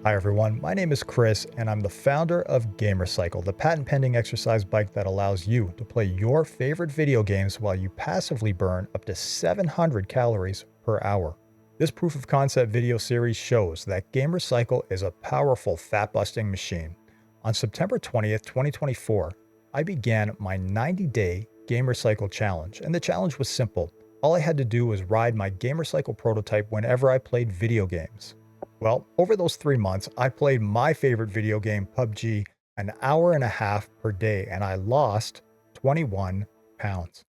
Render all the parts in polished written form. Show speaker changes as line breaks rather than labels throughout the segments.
Hi everyone, my name is Chris and I'm the founder of Gamercycle, the patent-pending exercise bike that allows you to play your favorite video games while you passively burn up to 700 calories per hour. This proof of concept video series shows that Gamercycle is a powerful fat-busting machine. On September 20th, 2024, I began my 90-day Gamercycle challenge, and the challenge was simple. All I had to do was ride my Gamercycle prototype whenever I played video games. Well, over those 3 months, I played my favorite video game, PUBG, an hour and a half per day, and I lost 21 pounds.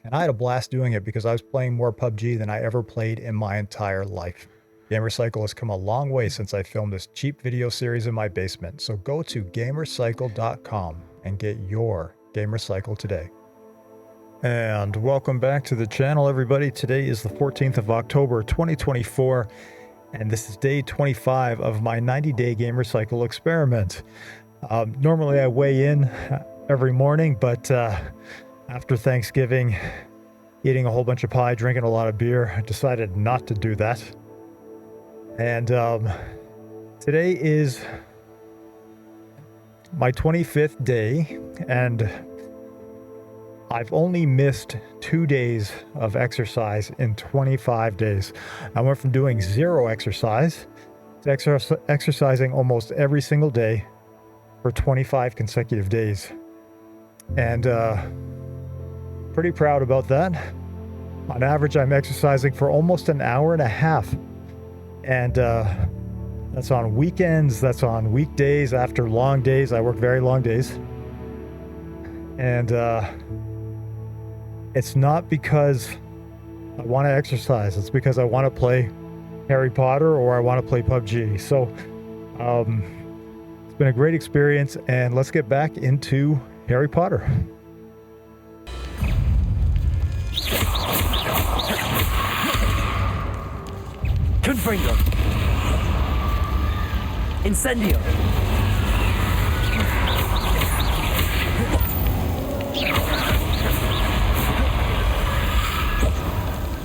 And I had a blast doing it because I was playing more PUBG than I ever played in my entire life. Gamercycle has come a long way since I filmed this cheap video series in my basement, so go to gamercycle.com and get your Gamercycle today. And welcome back to the channel, everybody. Today is the 14th of October, 2024. And this is day 25 of my 90-day Gamercycle experiment. Normally I weigh in every morning, but after Thanksgiving, eating a whole bunch of pie, drinking a lot of beer, I decided not to do that. And today is my 25th day, and I've only missed 2 days of exercise in 25 days. I went from doing zero exercise to exercising almost every single day for 25 consecutive days. And pretty proud about that. On average, I'm exercising for almost an hour and a half. And that's on weekends, that's on weekdays, after long days. I work very long days. And it's not because I want to exercise. It's because I want to play Harry Potter or I want to play PUBG. So it's been a great experience, and let's get back into Harry Potter.
Confringo. Incendio.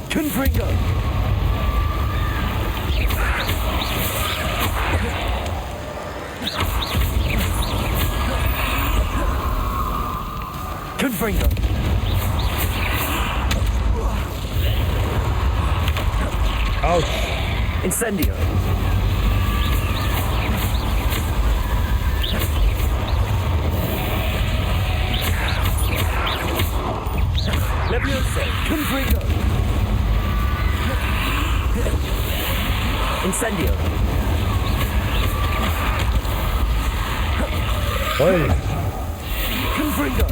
Confringo. Confringo.
Ouch.
Incendio. Leviosa. Confringo. Incendio.
Hey.
Confringo.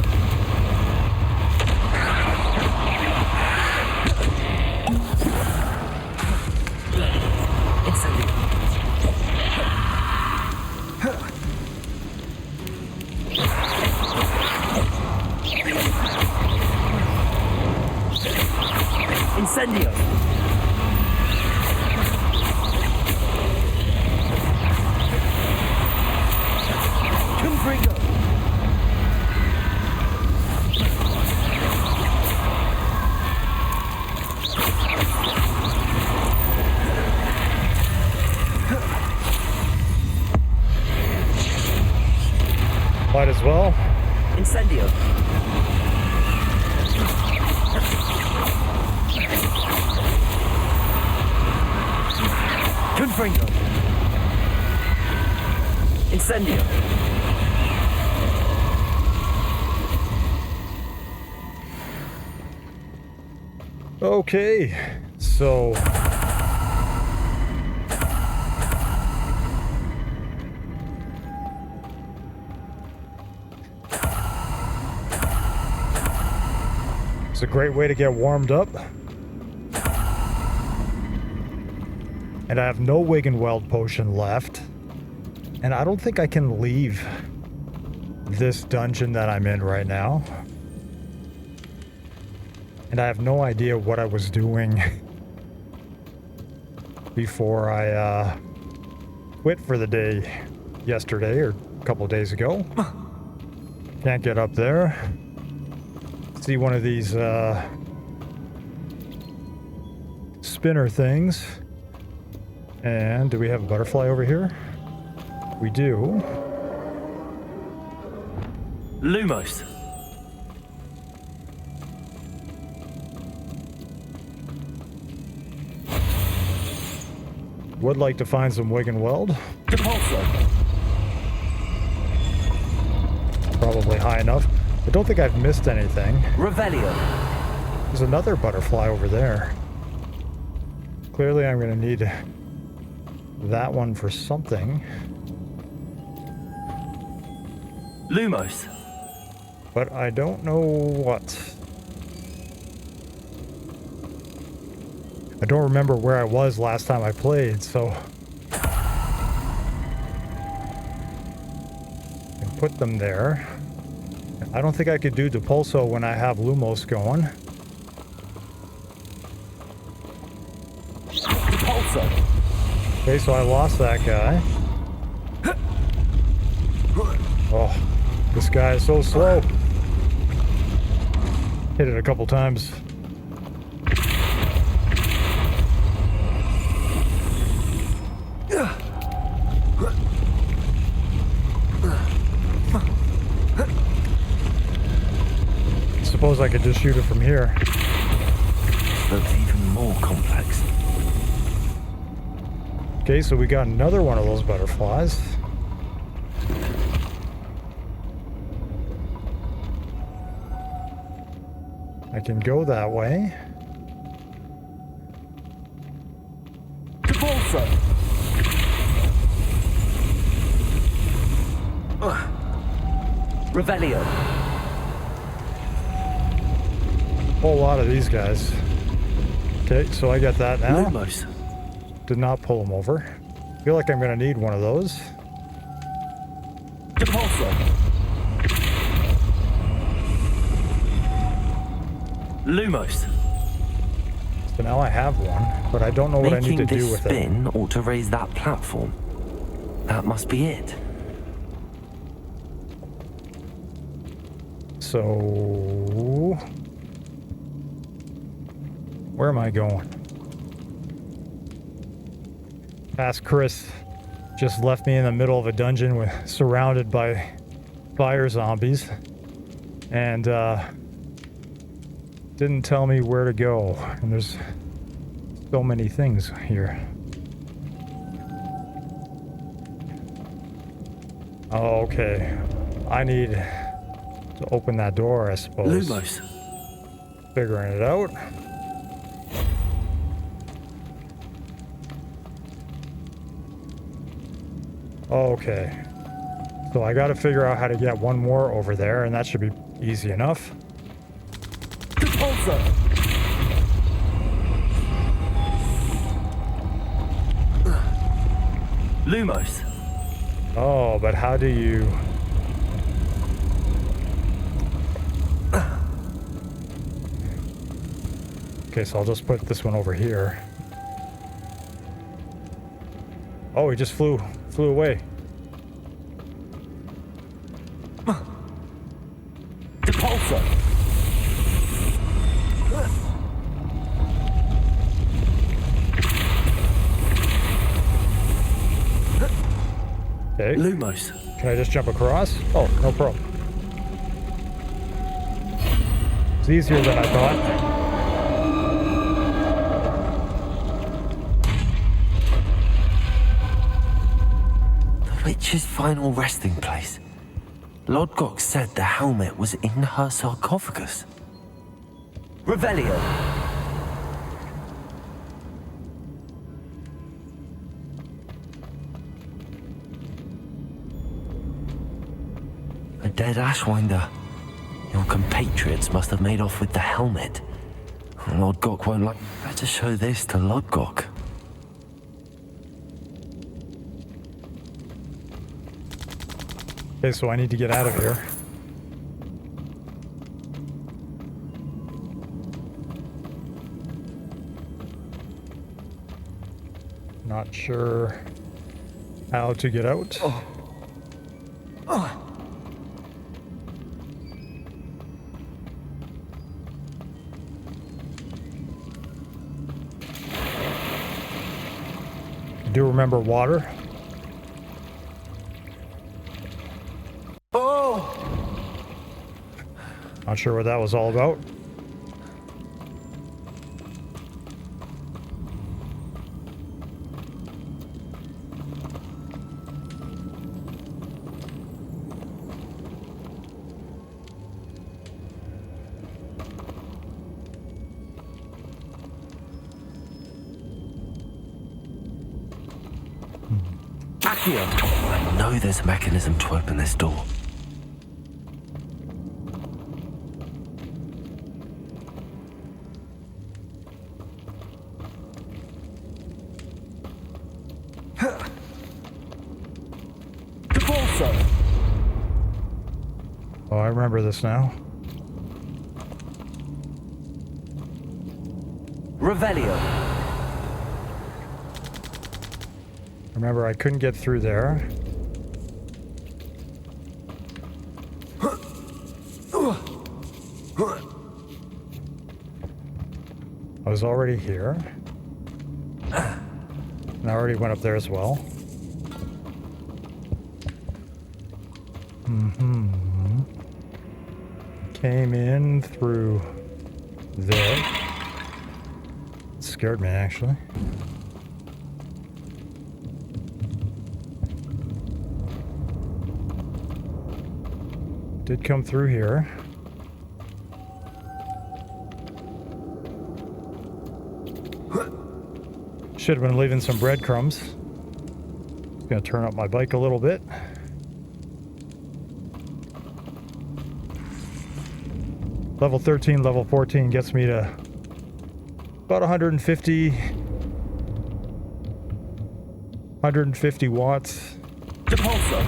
Incendio. Incendio. Confringo.
Might as well.
Incendio. Confringo. Incendio.
Okay, so it's a great way to get warmed up. And I have no Wig and Weld potion left. And I don't think I can leave this dungeon that I'm in right now. And I have no idea what I was doing before I quit for the day yesterday or a couple days ago. Can't get up there. See one of these spinner things. And do we have a butterfly over here? We do.
Lumos.
Would like to find some Wig and Weld.
Depulso.
Probably high enough. I don't think I've missed anything.
Revelio.
There's another butterfly over there. Clearly I'm going to need that one for something.
Lumos.
But I don't know what. I don't remember where I was last time I played, so... And put them there. I don't think I could do Depulso when I have Lumos going.
Depulso.
Okay, so I lost that guy. Oh, this guy is so slow. Hit it a couple times. Suppose I could just shoot it from here.
Looks even more complex.
Okay, so we got another one of those butterflies. I can go that way.
Depulso. Revelio.
Whole lot of these guys. Okay, so I got that now.
Lumos.
Did not pull them over. Feel like I'm gonna need one of those.
Depulso. Lumos.
So now I have one, but I don't know what I need to do with it.
Making this spin ought to raise that platform. That must be it.
So... where am I going? Past Chris just left me in the middle of a dungeon with surrounded by fire zombies. And didn't tell me where to go. And there's so many things here. Oh, okay. I need to open that door, I suppose.
Lumos.
Figuring it out. Okay. So I gotta figure out how to get one more over there, and that should be easy enough.
Depulso. Lumos.
Oh, but how do you... Okay, so I'll just put this one over here. Oh, he just flew away.
Depulso.
Okay.
Lumos.
Can I just jump across? Oh, no problem. It's easier than I thought.
The witch's final resting place. Lodgok said the helmet was in her sarcophagus. Revelio. A dead Ashwinder. Your compatriots must have made off with the helmet. Lodgok won't like... Better show this to Lodgok.
Okay, so I need to get out of here. Not sure how to get out. I do remember water. Not sure what that was all about.
Accio! I know there's a mechanism to open this door.
Oh, I remember this now.
Revelio.
Remember, I couldn't get through there. I was already here. And I already went up there as well. Came in through there. It scared me, actually. Did come through here. Should have been leaving some breadcrumbs. Gonna turn up my bike a little bit. Level 13, level 14 gets me to about 150 watts.
Depulso.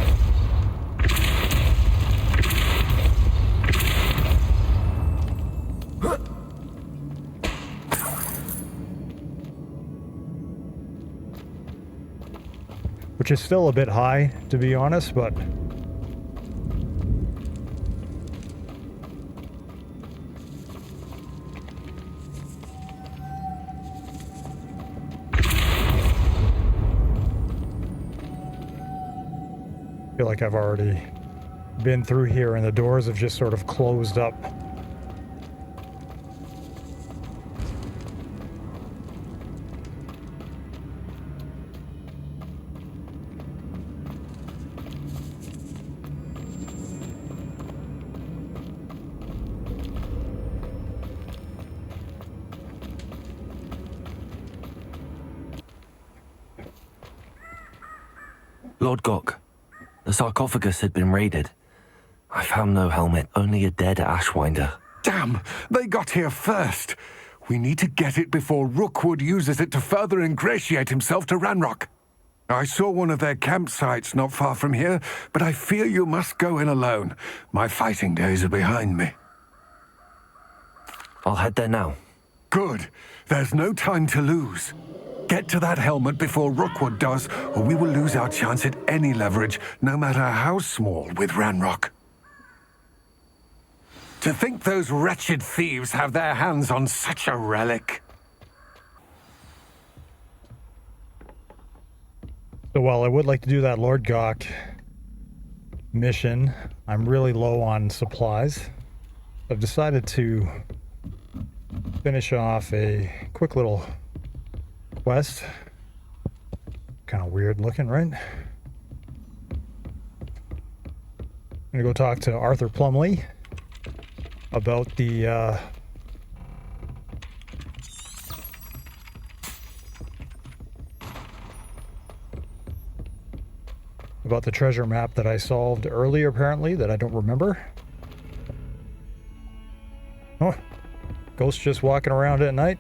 Which is still a bit high, to be honest, but I feel like I've already been through here and the doors have just sort of closed up.
Lord Gok, the sarcophagus had been raided. I found no helmet, only a dead Ashwinder.
Damn! They got here first! We need to get it before Rookwood uses it to further ingratiate himself to Ranrock. I saw one of their campsites not far from here, but I fear you must go in alone. My fighting days are behind me.
I'll head there now.
Good. There's no time to lose. Get to that helmet before Rookwood does, or we will lose our chance at any leverage, no matter how small, with Ranrock. To think those wretched thieves have their hands on such a relic.
So while I would like to do that Lord Gok mission, I'm really low on supplies. I've decided to finish off a quick little quest. Kind of weird looking, right? I'm gonna go talk to Arthur Plumley about the treasure map that I solved earlier, apparently, that I don't remember. Oh, ghost just walking around at night.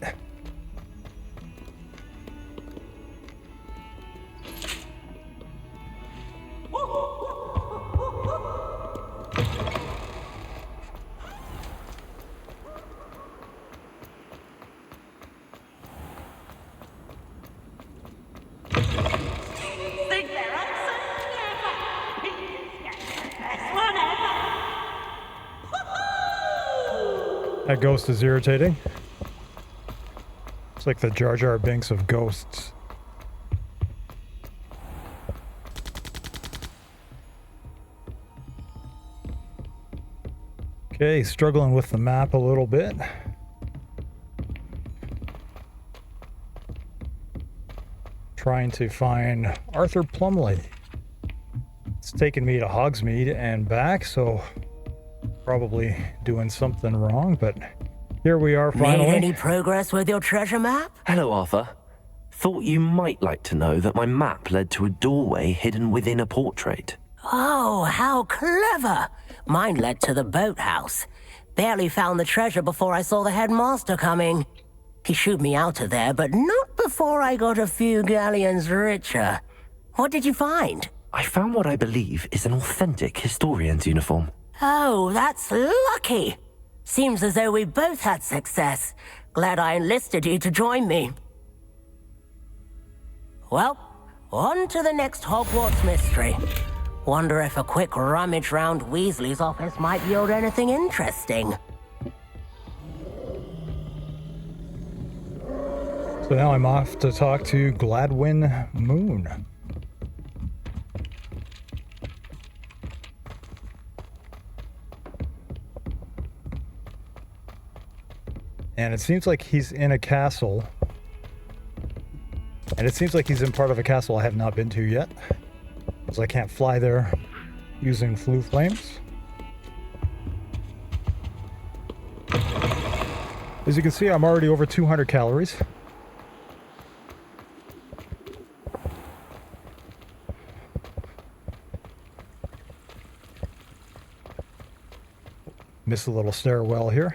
That ghost is irritating. It's like the Jar Jar Binks of ghosts. Okay, struggling with the map a little bit. Trying to find Arthur Plumley. It's taken me to Hogsmeade and back, so probably doing something wrong, but here we are finally.
Made any progress with your treasure map?
Hello, Arthur. Thought you might like to know that my map led to a doorway hidden within a portrait.
Oh, how clever! Mine led to the boathouse. Barely found the treasure before I saw the headmaster coming. He shooed me out of there, but not before I got a few galleons richer. What did you find?
I found what I believe is an authentic historian's uniform.
Oh, that's lucky. Seems as though we both had success. Glad I enlisted you to join me. Well, on to the next Hogwarts mystery. Wonder if a quick rummage round Weasley's office might yield anything interesting.
So now I'm off to talk to Gladwin Moon. And it seems like he's in a castle. And it seems like he's in part of a castle I have not been to yet, because I can't fly there using flue flames. As you can see, I'm already over 200 calories. Miss a little stairwell here.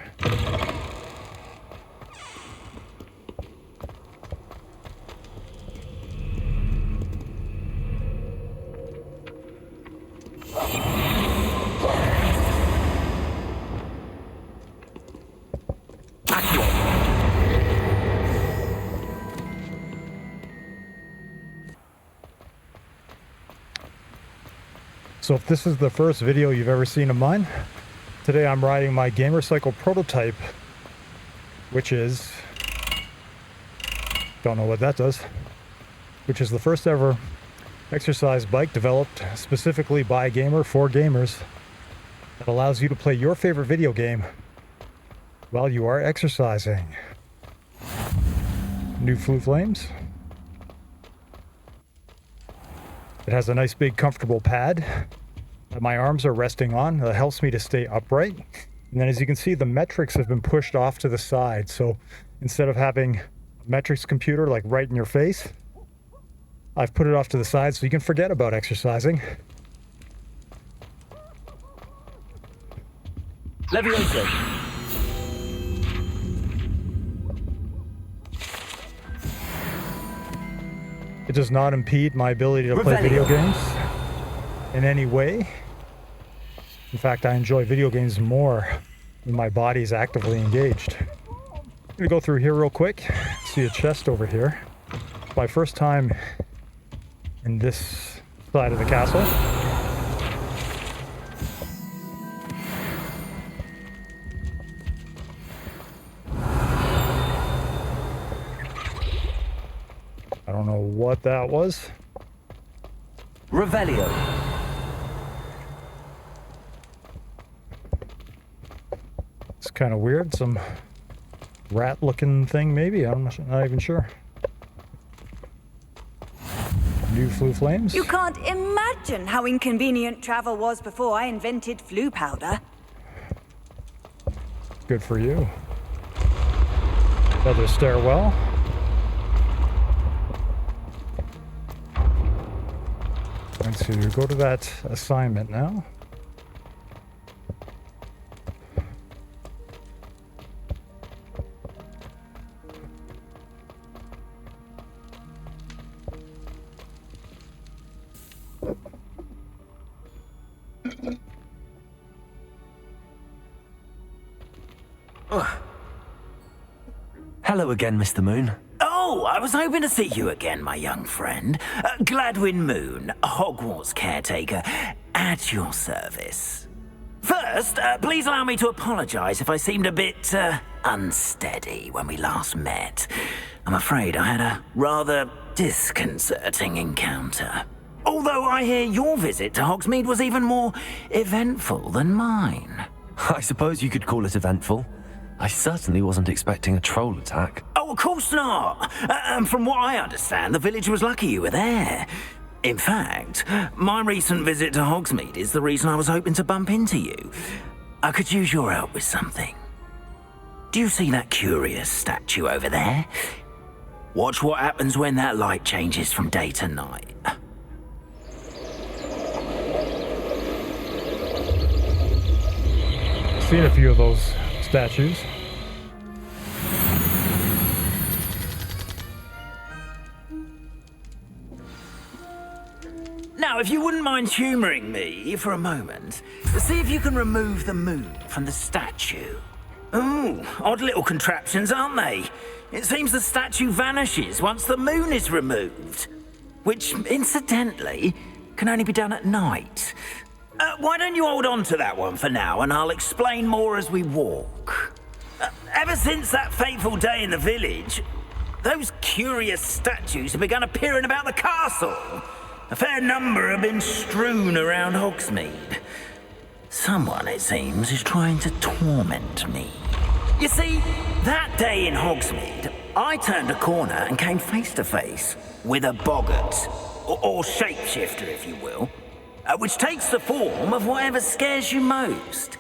So if this is the first video you've ever seen of mine, today I'm riding my Gamercycle prototype, which is, don't know what that does, which is the first ever exercise bike developed specifically by a gamer for gamers that allows you to play your favorite video game while you are exercising. New flue flames. It has a nice big comfortable pad that my arms are resting on that helps me to stay upright. And then as you can see, the metrics have been pushed off to the side. So instead of having a metrics computer like right in your face, I've put it off to the side so you can forget about exercising.
Levioso.
It does not impede my ability to play video games in any way. In fact, I enjoy video games more when my body is actively engaged. I'm gonna go through here real quick. See a chest over here. My first time in this side of the castle. I don't know what that was.
Revelio.
It's kind of weird. Some rat-looking thing, maybe. I'm not even sure. New flue flames.
You can't imagine how inconvenient travel was before I invented flue powder.
Good for you. Another stairwell. Going to go to that assignment now.
Hello again, Mr. Moon.
Oh, I was hoping to see you again, my young friend. Gladwin Moon, Hogwarts caretaker, at your service. First, please allow me to apologize if I seemed a bit, unsteady when we last met. I'm afraid I had a rather disconcerting encounter. Although I hear your visit to Hogsmeade was even more eventful than mine.
I suppose you could call it eventful. I certainly wasn't expecting a troll attack.
Oh, of course not. From what I understand, the village was lucky you were there. In fact, my recent visit to Hogsmeade is the reason I was hoping to bump into you. I could use your help with something. Do you see that curious statue over there? Watch what happens when that light changes from day to night.
Seen a few of those statues.
Now, if you wouldn't mind humouring me for a moment, see if you can remove the moon from the statue. Ooh, odd little contraptions, aren't they? It seems the statue vanishes once the moon is removed. Which, incidentally, can only be done at night. Why don't you hold on to that one for now, and I'll explain more as we walk. Ever since that fateful day in the village, those curious statues have begun appearing about the castle. A fair number have been strewn around Hogsmeade. Someone, it seems, is trying to torment me. You see, that day in Hogsmeade, I turned a corner and came face to face with a boggart, or shapeshifter, if you will, which takes the form of whatever scares you most.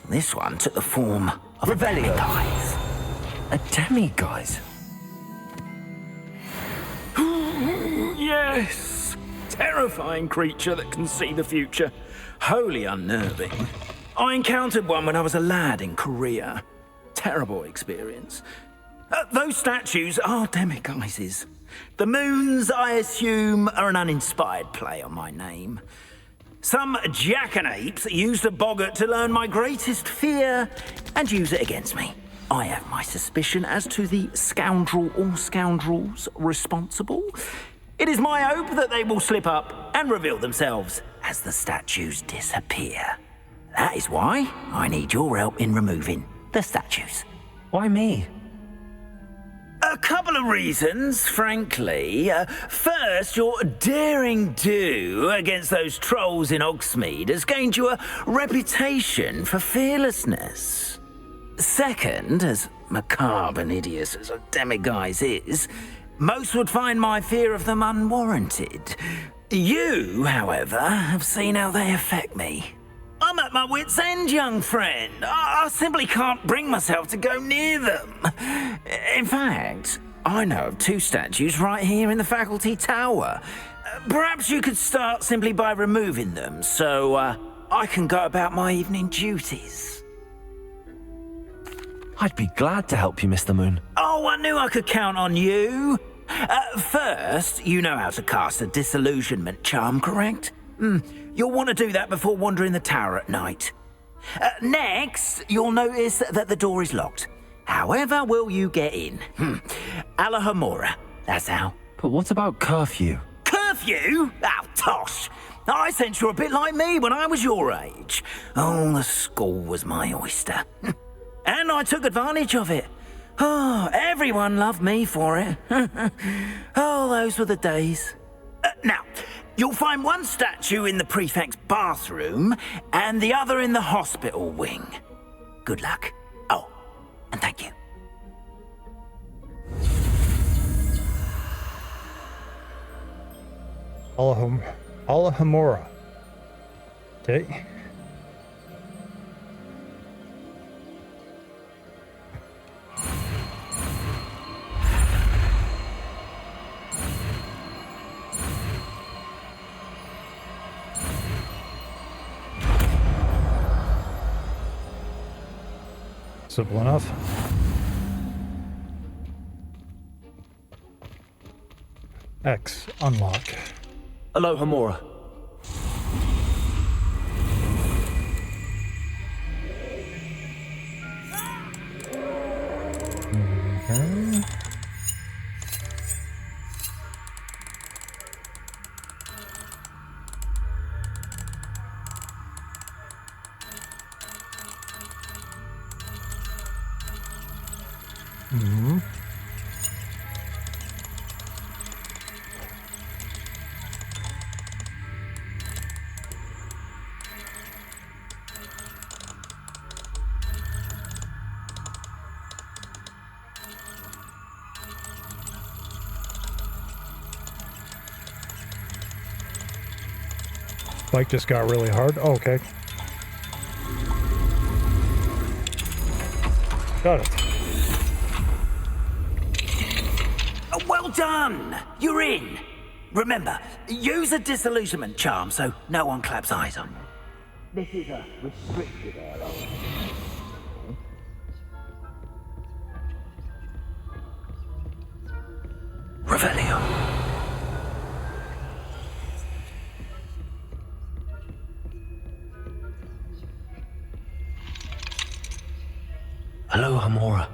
This one took the form of a demiguise.
A demiguise?
Yes! Terrifying creature that can see the future. Wholly unnerving. I encountered one when I was a lad in Korea. Terrible experience. Those statues are demiguises. The moons, I assume, are an uninspired play on my name. Some jackanapes used a boggart to learn my greatest fear and use it against me. I have my suspicion as to the scoundrel or scoundrels responsible. It is my hope that they will slip up and reveal themselves as the statues disappear. That is why I need your help in removing the statues.
Why me?
A couple of reasons, frankly. First, your daring do against those trolls in Hogsmeade has gained you a reputation for fearlessness. Second, as macabre and hideous as a demiguise is, most would find my fear of them unwarranted. You, however, have seen how they affect me. I'm at my wit's end, young friend. I simply can't bring myself to go near them. In fact, I know of two statues right here in the faculty tower. Perhaps you could start simply by removing them, so I can go about my evening duties.
I'd be glad to help you, Mr. Moon.
Oh, I knew I could count on you. First, you know how to cast a disillusionment charm, correct? You'll want to do that before wandering the tower at night. Next, you'll notice that the door is locked. However will you get in? Alahomora, that's how.
But what about curfew?
Curfew? Oh, tosh. I sense you're a bit like me when I was your age. Oh, the school was my oyster. And I took advantage of it. Oh, everyone loved me for it. Oh, those were the days. Now, you'll find one statue in the prefect's bathroom and the other in the hospital wing. Good luck. Oh, and thank you.
Alahomora. Okay. Simple enough. X, unlock.
Alohomora.
Okay. Bike just got really hard. Oh, okay. Got it.
Well done! You're in! Remember, use a disillusionment charm so no one claps eyes on you. This is a restricted area. Revelio. Hello, Hamora.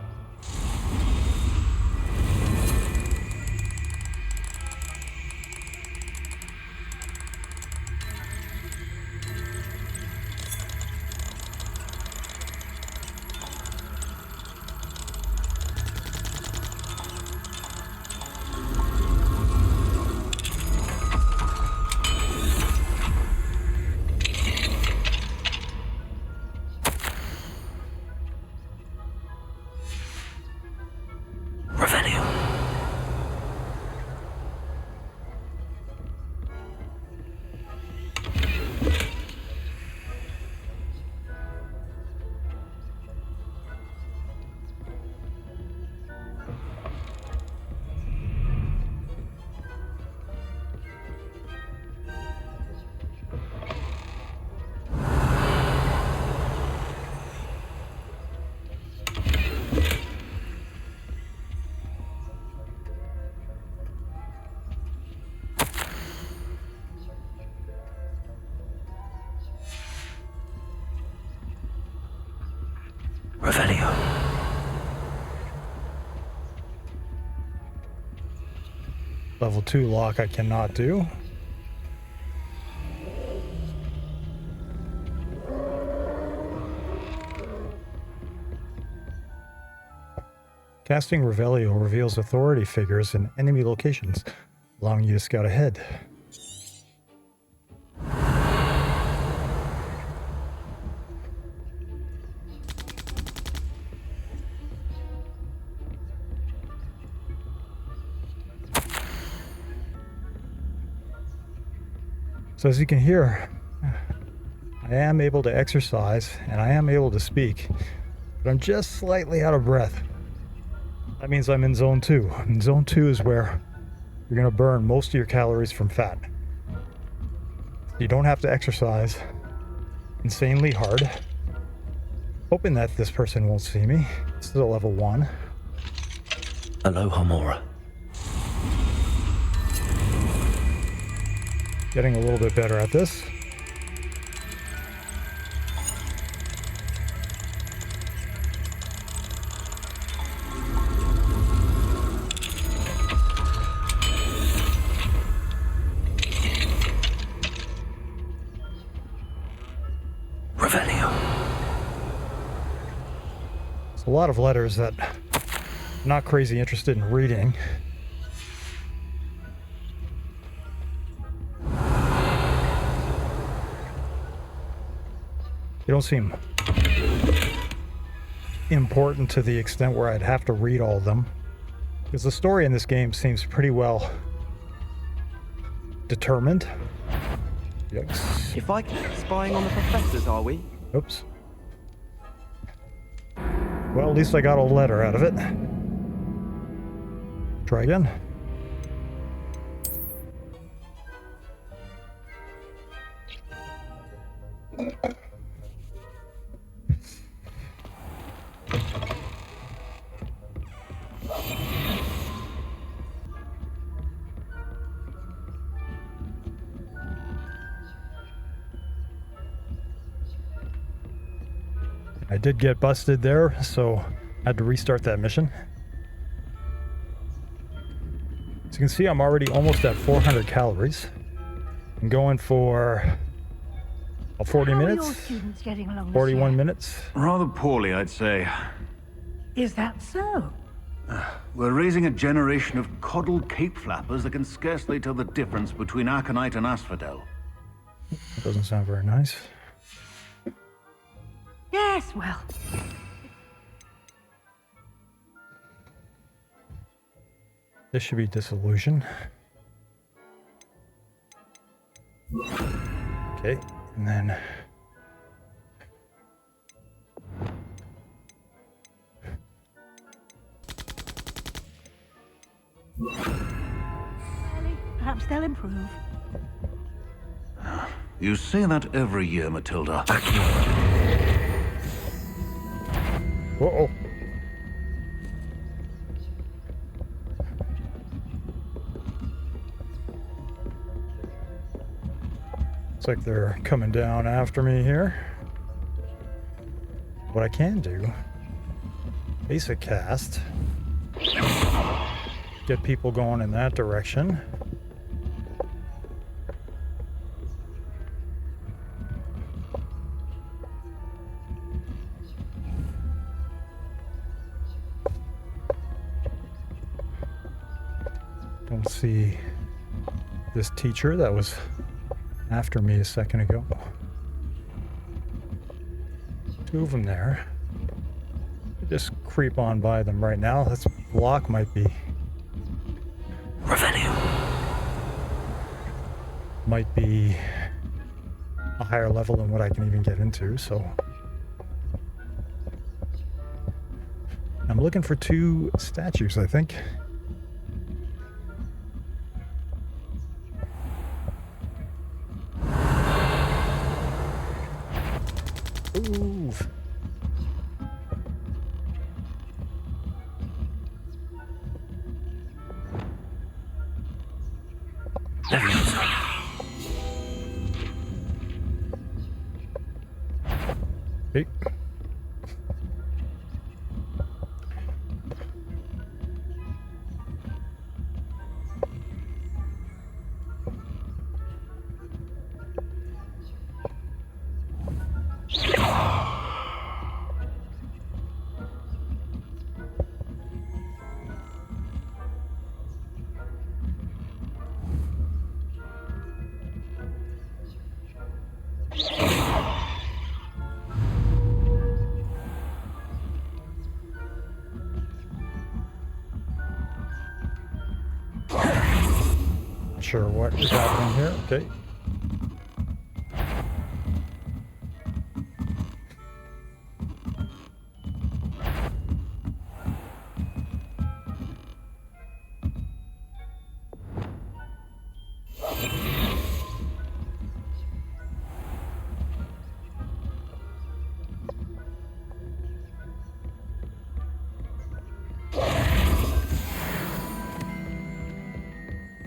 Revelio.
Level 2 lock I cannot do. Casting Revelio reveals authority figures in enemy locations, allowing you to scout ahead. So as you can hear, I am able to exercise and I am able to speak, but I'm just slightly out of breath. That means I'm in zone 2. And zone 2 is where you're going to burn most of your calories from fat. You don't have to exercise insanely hard. Hoping that this person won't see me. This is a level 1.
Hello, Hamora.
Getting a little bit better at this.
Revelio.
It's a lot of letters that I'm not crazy interested in reading. They don't seem important to the extent where I'd have to read all of them. Because the story in this game seems pretty well determined. Yikes.
If I keep spying on the professors, are we?
Oops. Well, at least I got a letter out of it. Try again. I did get busted there, so I had to restart that mission. As you can see, I'm already almost at 400 calories. I'm going for 40 minutes, 41 minutes.
Rather poorly, I'd say.
Is that so?
We're raising a generation of coddled cape flappers that can scarcely tell the difference between aconite and asphodel.
That doesn't sound very nice.
Yes, well.
This should be disillusion. Okay, Okay, and then...
Perhaps they'll improve.
You say that every year, Matilda.
Uh-oh. Looks like they're coming down after me here. What I can do, basic cast, get people going in that direction. Don't see this teacher that was after me a second ago. Two of them there. Just creep on by them right now. This block might be... might be a higher level than what I can even get into, so... I'm looking for two statues, I think. Ooh. Hey. Sure what is happening here. Okay.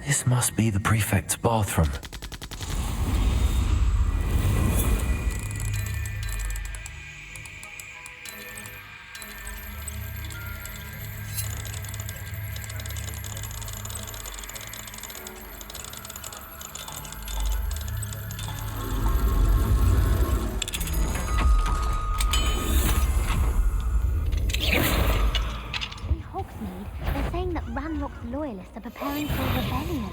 This must be the prefect's bathroom.
Loyalists are preparing for a rebellion.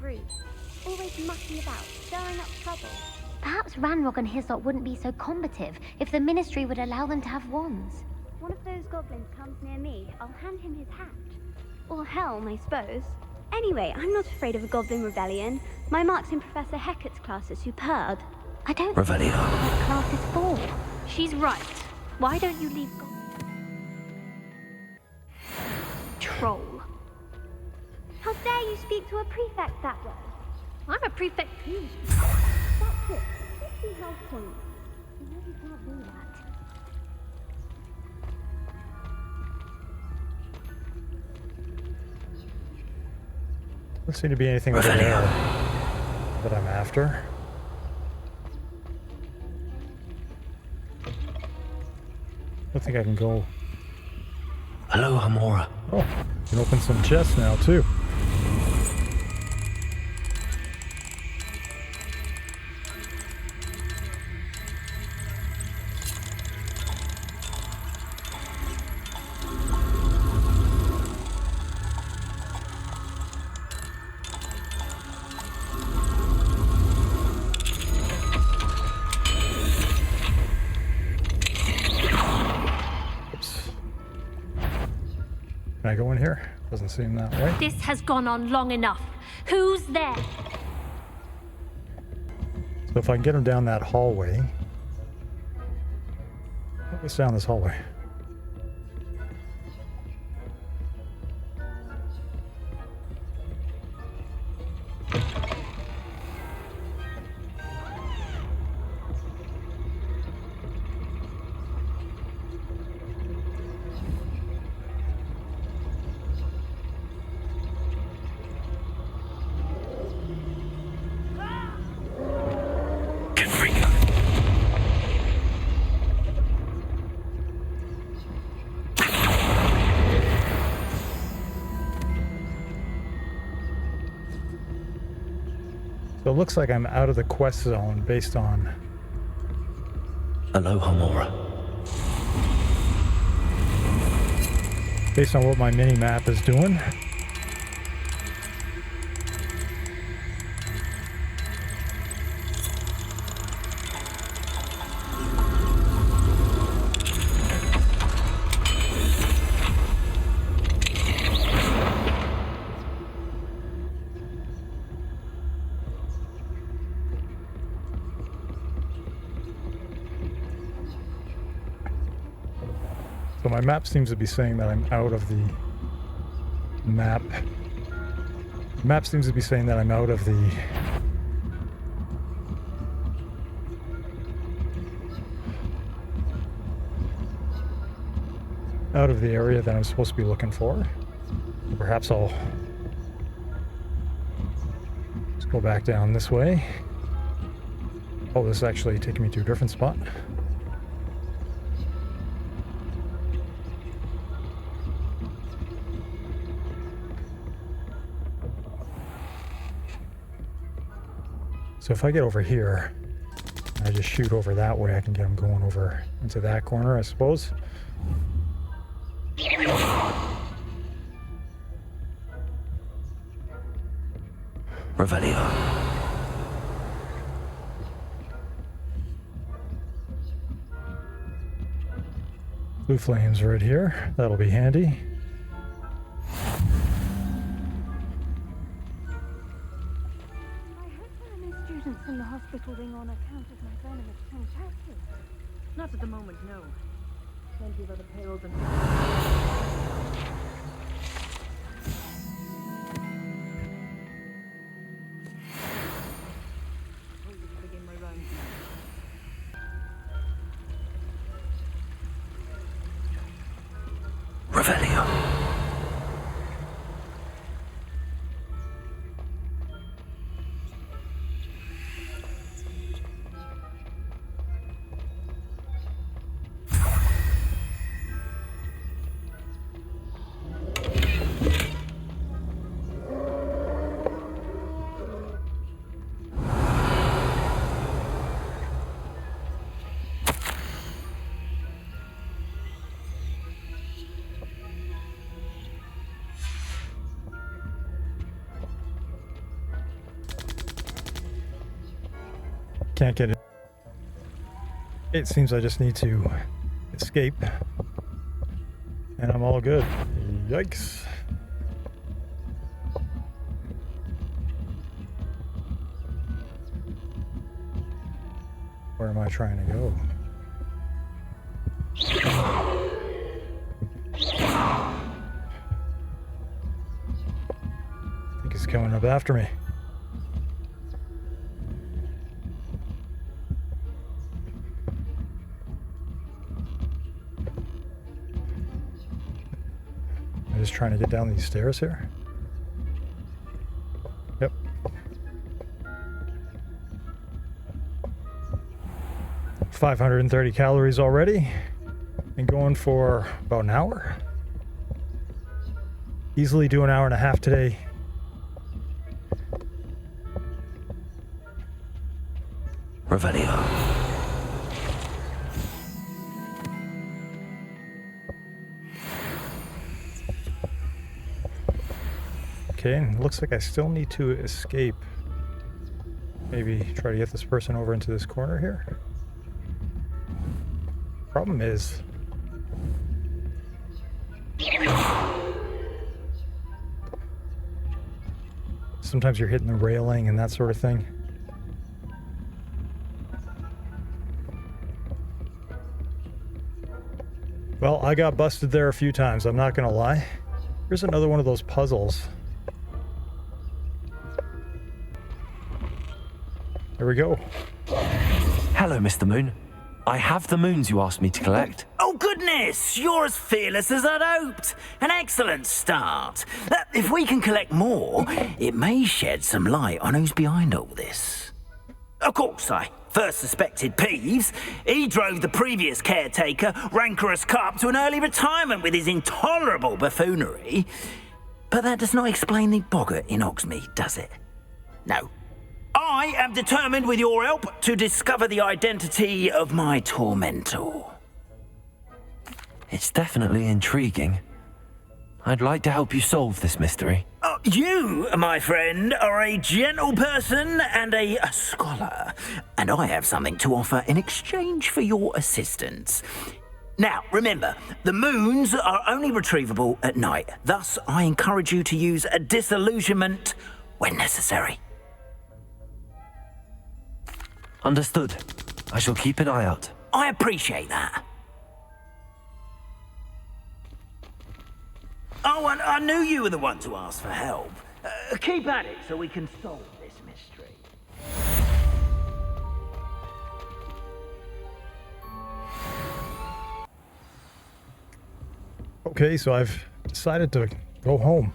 Bruce, always mucking about, stirring up trouble. Perhaps Ranrock and his lot wouldn't be so combative if the Ministry would allow them to have wands.
One of those goblins comes near me, I'll hand him his hat. Or helm, I suppose. Anyway, I'm not afraid of a goblin rebellion. My marks in Professor Hecat's class are superb.
I don't see what that class is for.
She's right. Why don't you leave Troll. How dare you speak to a prefect that way? I'm a prefect too. That's it. 50 health points.
You know you can't do that.
Doesn't seem to be anything over there that I'm after. I think I can go.
Hello, Amora.
Oh, you can open some chests now too. Can I go in here? Doesn't seem that way.
This has gone on long enough. Who's there?
So if I can get him down that hallway... What's down this hallway? So it looks like I'm out of the quest zone based on...
Aloha, Mora.
Based on what my mini-map is doing. So my map seems to be saying that I'm out of the map. The map seems to be saying that I'm out of the... out of the area that I'm supposed to be looking for. Perhaps I'll just go back down this way. Oh, this is actually taking me to a different spot. So if I get over here, and I just shoot over that way, I can get him going over into that corner, I suppose.
Revelio.
Blue flames right here. That'll be handy.
In the hospital ring on account of my venomous tongue. Not at the moment, no. Plenty of other payrolls and... begin my run.
Revelio.
Can't get it. It seems I just need to escape. And I'm all good. Yikes. Where am I trying to go? I think he's coming up after me. Just trying to get down these stairs here. Yep. $530 calories already. And going for about an hour. Easily do an hour and a half today.
Revelio.
Okay, and it looks like I still need to escape. Maybe try to get this person over into this corner here. Problem is... sometimes you're hitting the railing and that sort of thing. Well, I got busted there a few times, I'm not gonna lie. Here's another one of those puzzles. There we go.
Hello, Mr. Moon. I have the moons you asked me to collect.
Oh, goodness! You're as fearless as I'd hoped. An excellent start. If we can collect more, it may shed some light on who's behind all this. Of course, I first suspected Peeves. He drove the previous caretaker, Rancorous Carp, to an early retirement with his intolerable buffoonery. But that does not explain the boggart in Hogsmeade, does it? No. I am determined, with your help, to discover the identity of my tormentor.
It's definitely intriguing. I'd like to help you solve this mystery.
You, my friend, are a gentle person and a scholar, and I have something to offer in exchange for your assistance. Now, remember, the moons are only retrievable at night. Thus, I encourage you to use a disillusionment when necessary.
Understood. I shall keep an eye out.
I appreciate that. Oh, and I knew you were the one to ask for help. Keep at it so we can solve this mystery.
Okay, so I've decided to go home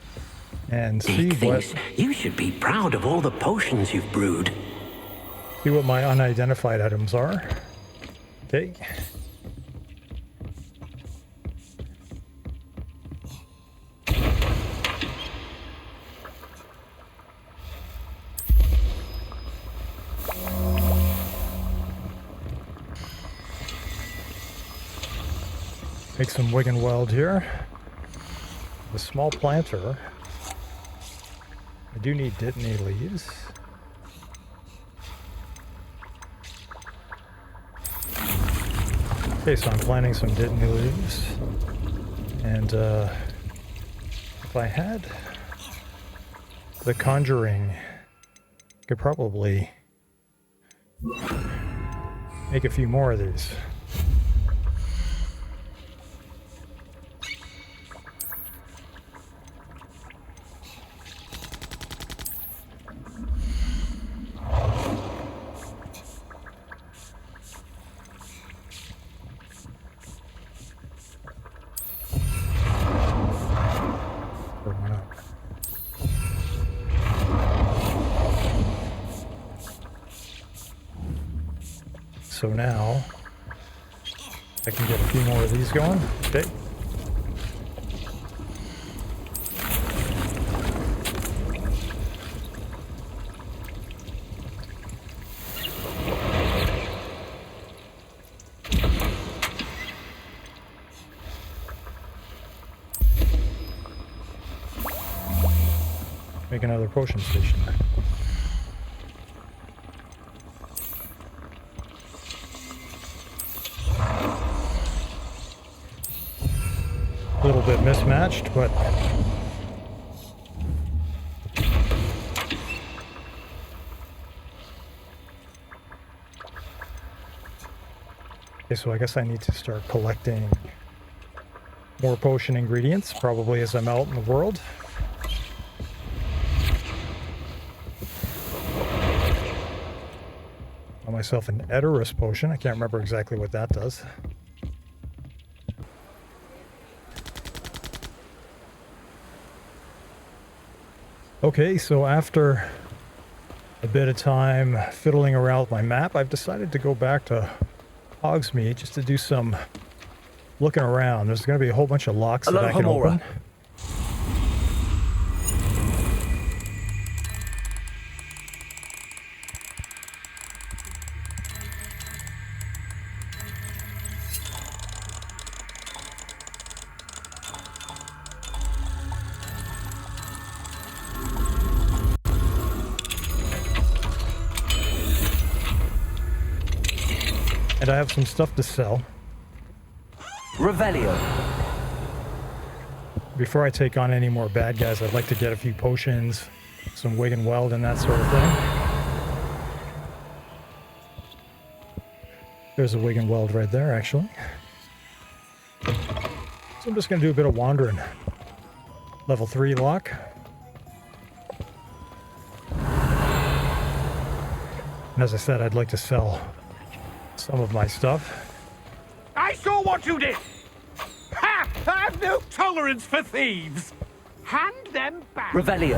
and see what...
You should be proud of all the potions you've brewed.
See what my unidentified items are. Okay. Make some wig and weld here. The small planter. I do need dittany leaves. Okay, so I'm planting some dittany leaves. And if I had the conjuring, I could probably make a few more of these. So now I can get a few more of these going. Okay. Make another potion station. A little bit mismatched, but okay, so I guess I need to start collecting more potion ingredients, probably as I'm out in the world. Got myself an Edorus potion. I can't remember exactly what that does. Okay, so after a bit of time fiddling around with my map, I've decided to go back to Hogsmeade just to do some looking around. There's going to be a whole bunch of locks that I can open. And I have some stuff to sell.
Revelio.
Before I take on any more bad guys, I'd like to get a few potions, some wig and weld and that sort of thing. There's a wig and weld right there, actually. So I'm just going to do a bit of wandering. Level 3 lock. And as I said, I'd like to sell some of my stuff.
I saw what you did! Ha! I have no tolerance for thieves! Hand them back!
Revelio.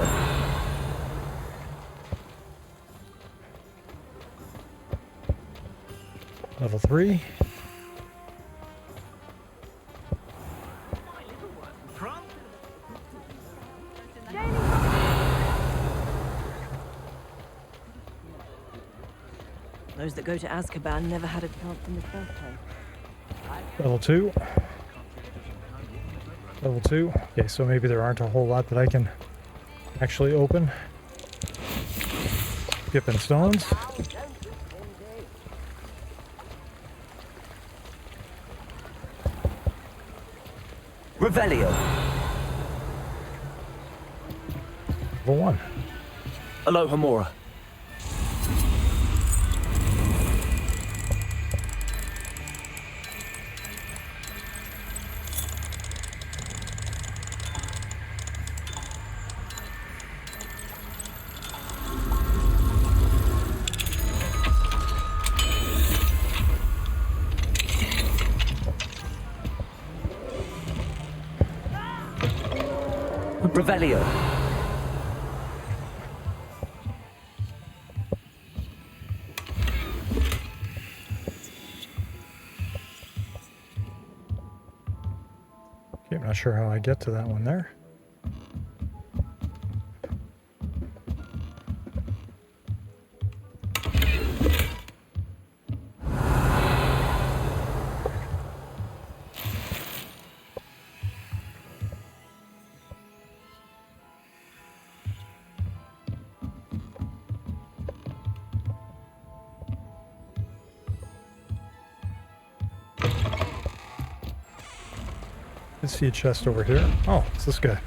Level 3.
Those that go to Azkaban never had a chance in the first place.
Level 2. Level 2. Okay, so maybe there aren't a whole lot that I can actually open. Skipping stones.
Revelio.
Level 1.
Alohomora. Revelio.
Okay, I'm not sure how I get to that one there. I see a chest over here. Oh, it's this guy.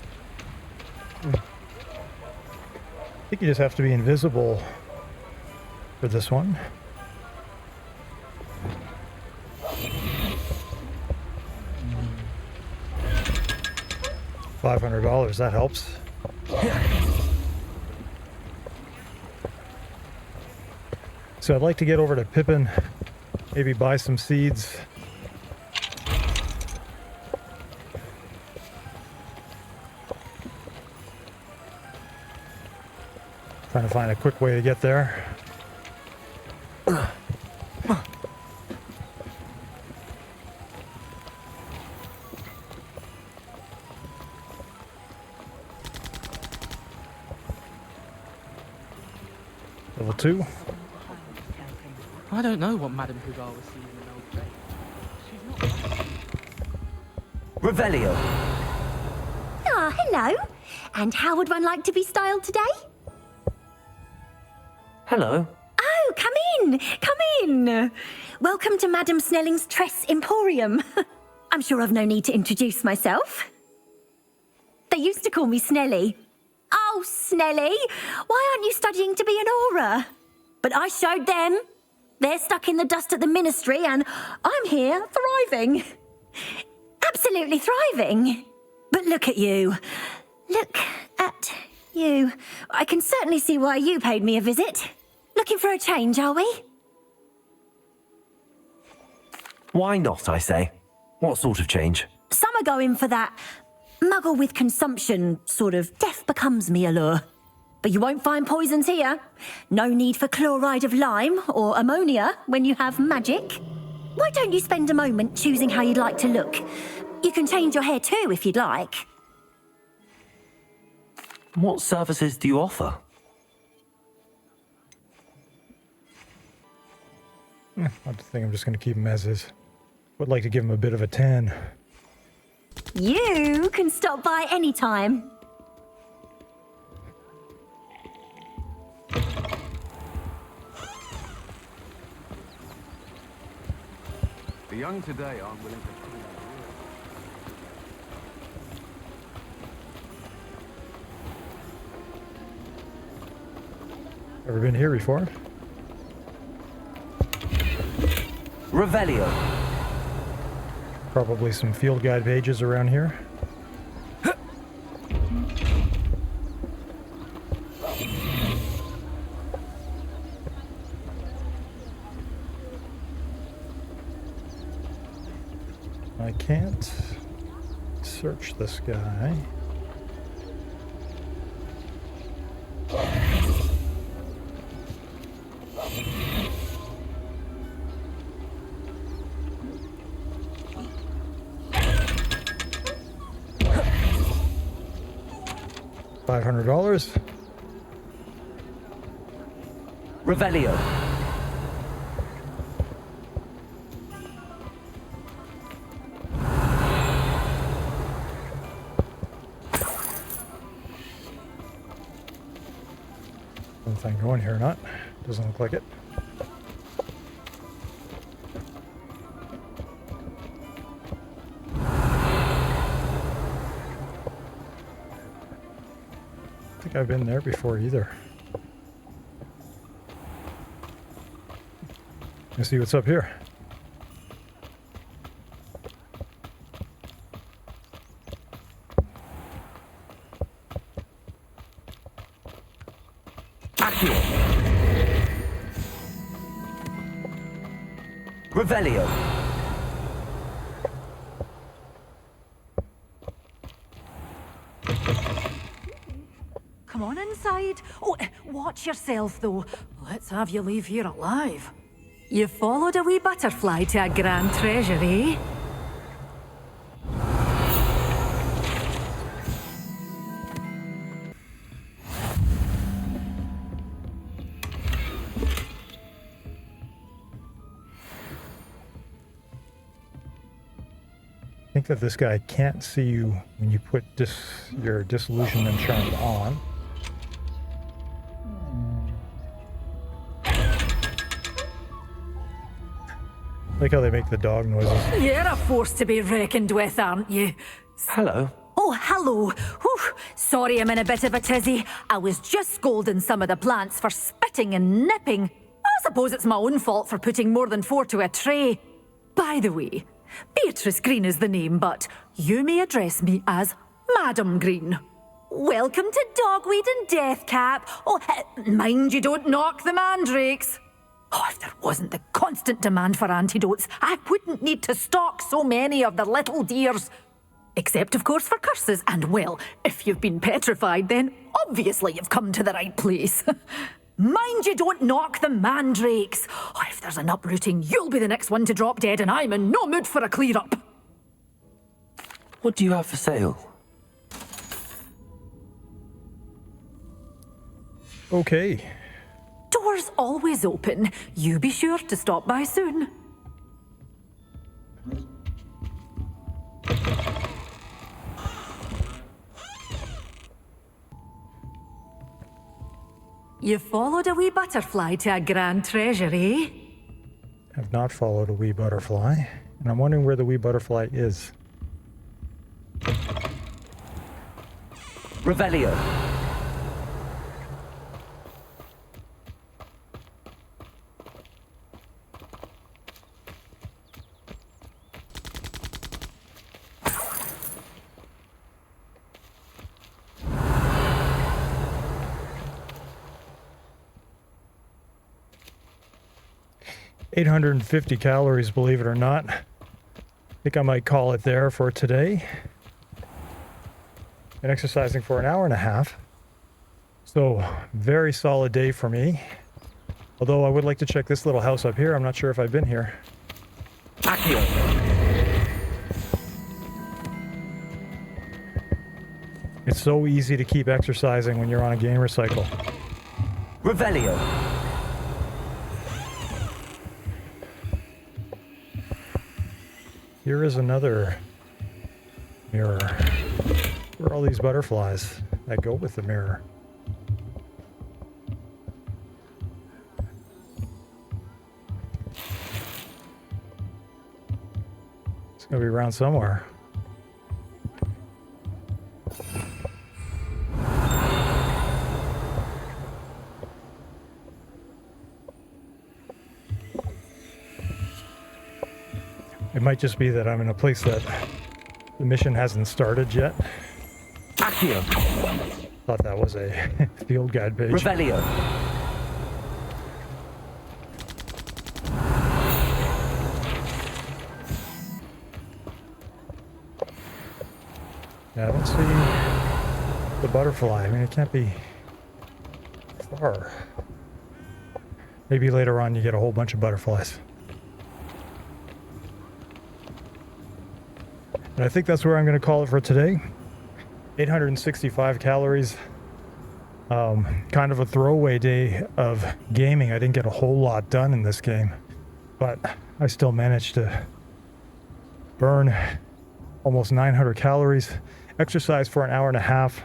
I think you just have to be invisible for this one. $500, that helps. So I'd like to get over to Pippin, maybe buy some seeds. Trying to find a quick way to get there. Level 2.
I don't know what Madame Hugar was seeing in old days.
Revelio.
Ah, hello. And how would one like to be styled today?
Hello.
Oh, come in. Come in. Welcome to Madame Snelling's Tress Emporium. I'm sure I've no need to introduce myself. They used to call me Snelly. Oh, Snelly, why aren't you studying to be an aura? But I showed them. They're stuck in the dust at the ministry, and I'm here thriving. Absolutely thriving. But look at you. Look at you. I can certainly see why you paid me a visit. Looking for a change, are we?
Why not, I say? What sort of change?
Some are going for that muggle with consumption, sort of death becomes me allure. But you won't find poisons here. No need for chloride of lime or ammonia when you have magic. Why don't you spend a moment choosing how you'd like to look? You can change your hair too if you'd like.
What services do you offer?
I think I'm just going to keep him as is. Would like to give him a bit of a tan.
You can stop by any time.
The young today aren't willing to...
Ever been here before?
Revelio.
Probably some field guide pages around here. I can't search this guy. $500.
Revelio.
I don't know if I can go in here or not. Doesn't look like it. I don't think I've been there before either. Let's see what's up here.
Revelio.
Come on inside. Oh, watch yourself though. Let's have you leave here alive. You followed a wee butterfly to a grand treasure, eh?
I think that this guy can't see you when you put your disillusionment charm on. Like how they make the dog noises.
You're a force to be reckoned with, aren't you?
Hello.
Oh, hello. Whew. Sorry I'm in a bit of a tizzy. I was just scolding some of the plants for spitting and nipping. I suppose it's my own fault for putting more than 4 to a tray. By the way, Beatrice Green is the name, but you may address me as Madam Green. Welcome to Dogweed and Deathcap. Oh, mind you don't knock the mandrakes. Oh, if there wasn't the constant demand for antidotes, I wouldn't need to stock so many of the little dears. Except, of course, for curses. And, well, if you've been petrified, then obviously you've come to the right place. Mind you don't knock the mandrakes. Oh, if there's an uprooting, you'll be the next one to drop dead, and I'm in no mood for a clear-up.
What do you have for sale?
Okay.
Doors always open. You be sure to stop by soon. You followed a wee butterfly to a grand treasure, eh?
Have not followed a wee butterfly, and I'm wondering where the wee butterfly is.
Revelio.
$850 calories, believe it or not. I think I might call it there for today. Been exercising for an hour and a half. So, very solid day for me. Although I would like to check this little house up here. I'm not sure if I've been here.
Accio.
It's so easy to keep exercising when you're on a gamer cycle.
Revelio.
Here is another mirror. Where are all these butterflies that go with the mirror? It's gonna be around somewhere. I It might just be that I'm in a place that the mission hasn't started yet.
Accio.
Thought that was a field guide page.
Revelio.
Yeah, I don't see the butterfly. I mean, it can't be far. Maybe later on you get a whole bunch of butterflies. And I think that's where I'm going to call it for today. 865 calories. Kind of a throwaway day of gaming. I didn't get a whole lot done in this game, but I still managed to burn almost 900 calories. Exercise for an hour and a half.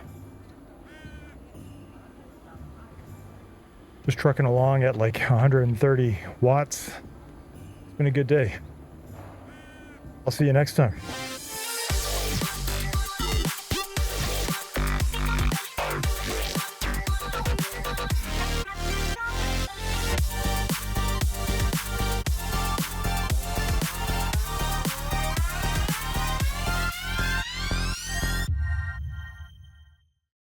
Just trucking along at like 130 watts. It's been a good day. I'll see you next time.